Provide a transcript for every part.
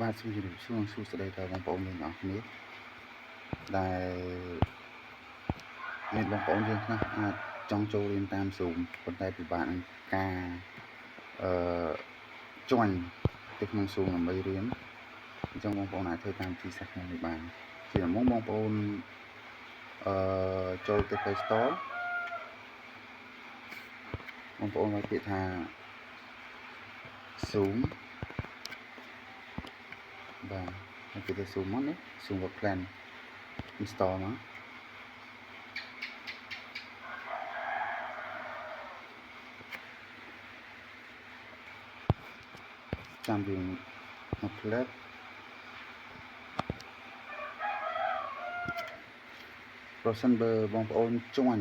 បាទសូមជម្រាបសួរសួស្តីដល់បងប្អូនទាំងអស់គ្នាដែលមានបងប្អូនយើងខ្លះអាចចង់ចូលរៀនតាម Zoom ប៉ុន្តែពិបាកនឹងការjoin ទៅក្នុង Zoom ដើម្បីរៀនអញ្ចឹងបងប្អូនអាចធ្វើតាមទីសាខានេះបានជាដំបូងបងប្អូនចូលទៅ Play Store បងប្អូនឲ្យពាក្យថា Zoom បាទហើយគេទៅ Zoom មកណា Zoom Work Plan install មកចាំយើងមកផ្លែប្រសិនបើបងប្អូនជួញ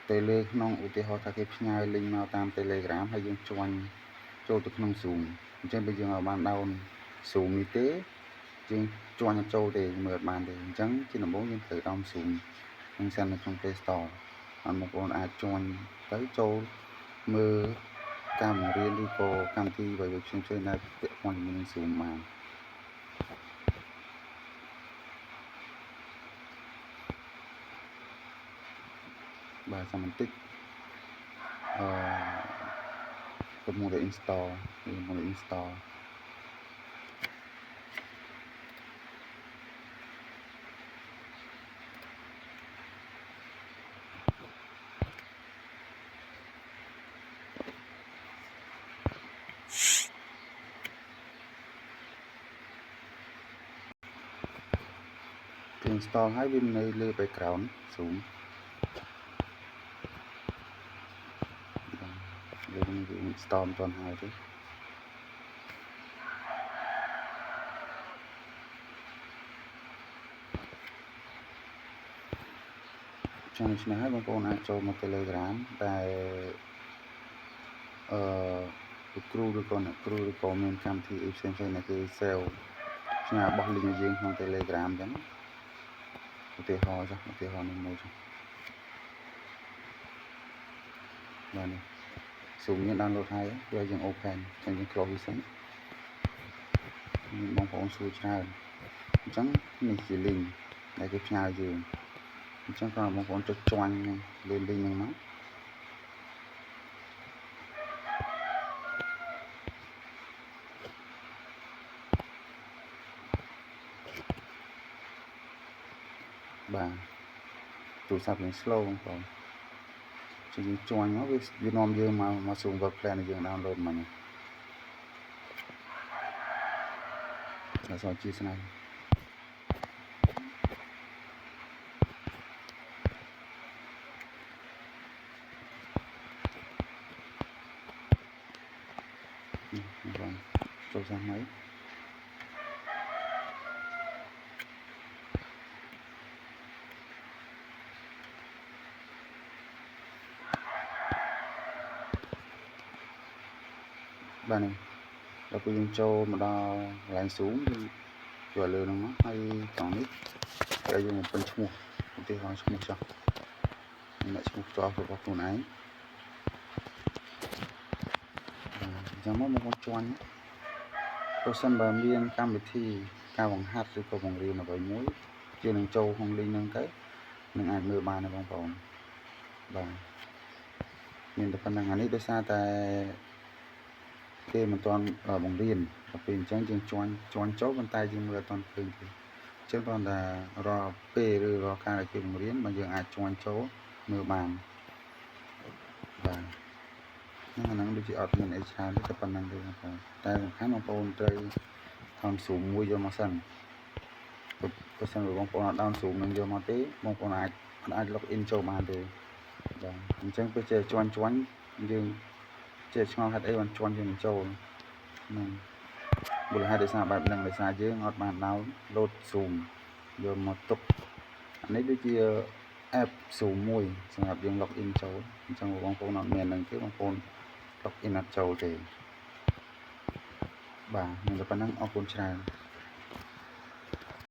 ទៅលើក្នុងឧទាហរណ៍ថាគេផ្ញើ link មកតាម Telegram ហើយយើងជួញចូលទៅក្នុង Zoom អញ្ចឹងបើយើងឲ្យបាន down Zoom នេះទេយើងជួញអត់ចូលទេមើលអត់បានទេអញ្ចឹងជាដំបូងយើងត្រូវ down Zoom នឹងសិននៅក្នុង Play Store ហើយបងប្អូនអាចជួញទៅចូលមើលការបង្រៀនឬក៏កម្មវិធីអ្វីៗផ្សេងៗដែលពាក់ព័ន្ធជាមួយនឹង Zoom បានបាទចាំបន្តិចកំពុងតែ install install ហើយវានៅលើ background Zoom យើង install មិនទាន់ហើយទេចាំនេះហើយបងប្អូនអាចចូលមក Telegram តែគ្រូឬក៏អ្នកគ្រូឬក៏មានកម្មវិធីផ្សេងៗដែលគេ sell ផ្ញើបោះ link យើងក្នុង Telegram អញ្ចឹងឧទាហរណ៍នេះមួយចុះបាទនេះ Zoom នេះ download ហើយវាយើង open អញ្ចឹងយើង close វាសិនបងប្អូនសួរច្រើនអញ្ចឹងនេះជា link ដែលគេផ្ញើយើងអញ្ចឹងក៏បងប្អូនចុចជាន់លើ link ហ្នឹងមកបាទទូរស័ព្ទយើង slow បងប្អូនជាងជាន់មកវានាំយើងមក Zoom Work Plan ដែលយើង download មកនេះដល់សូមជាស្នាបងចូលសាំហើយបាទនេះដល់ពេលយើងចូលមកដល់កន្លែង Zoom យើងចូលលើហ្នឹងមកហើយត្រង់នេះហើយយើងបញ្ឈ្មោះឧទាហរណ៍ឈ្មោះចុះអ្នកឈ្មោះផ្ទាល់របស់ខ្លួនឯងអញ្ចឹងមកបងជាន់ប្រសិនបើមានកម្មវិធីការបង្ហាត់ឬក៏បង្រៀនអ្វីមួយយើងនឹងចូលក្នុង link ហ្នឹងទៅនឹងអាចមើលបានដែរបងប្អូនបាទមានតែប៉ុណ្្នឹងអានេះដោយសារតែគេមិនទាន់បង្រៀនដល់ពេលអញ្ចឹងយើងជាន់ចូលប៉ុន្តែយើងមើលអត់ទាន់ឃើញទេអញ្ចឹងគ្រាន់តែរាល់ពេលឬរាល់ការដែលគេបង្រៀនបើយើងអាចជាន់ចូលមើលបានបាទហ្នឹងដូចជាអត់មានអីច្រើនទេតែប៉ុណ្្នឹងទេបងប្អូនតែសំខាន់បងប្អូនត្រូវdown Zoom មួយយកមកសិនបើសិនបើបងប្អូនអត់down Zoom នឹងយកមកទេបងប្អូនអាច log in ចូលបានទេបាទអញ្ចឹងពេលជាជាន់យើងជាឆ្ងល់ហេតុអីបានជាយើងចូលហ្នឹងមូលហេតុដោយសារបែបហ្នឹងដោយសារយើងអត់បាន download Zoom យកមកទុកអានេះដូចជា app Zoom មួយសម្រាប់យើង log in ចូលអញ្ចឹងបងប្អូនអត់មានហ្នឹងទេបងប្អូន log in អត់ចូលទេបាទមានតែប៉ុណ្្នឹងអរគុណច្រើន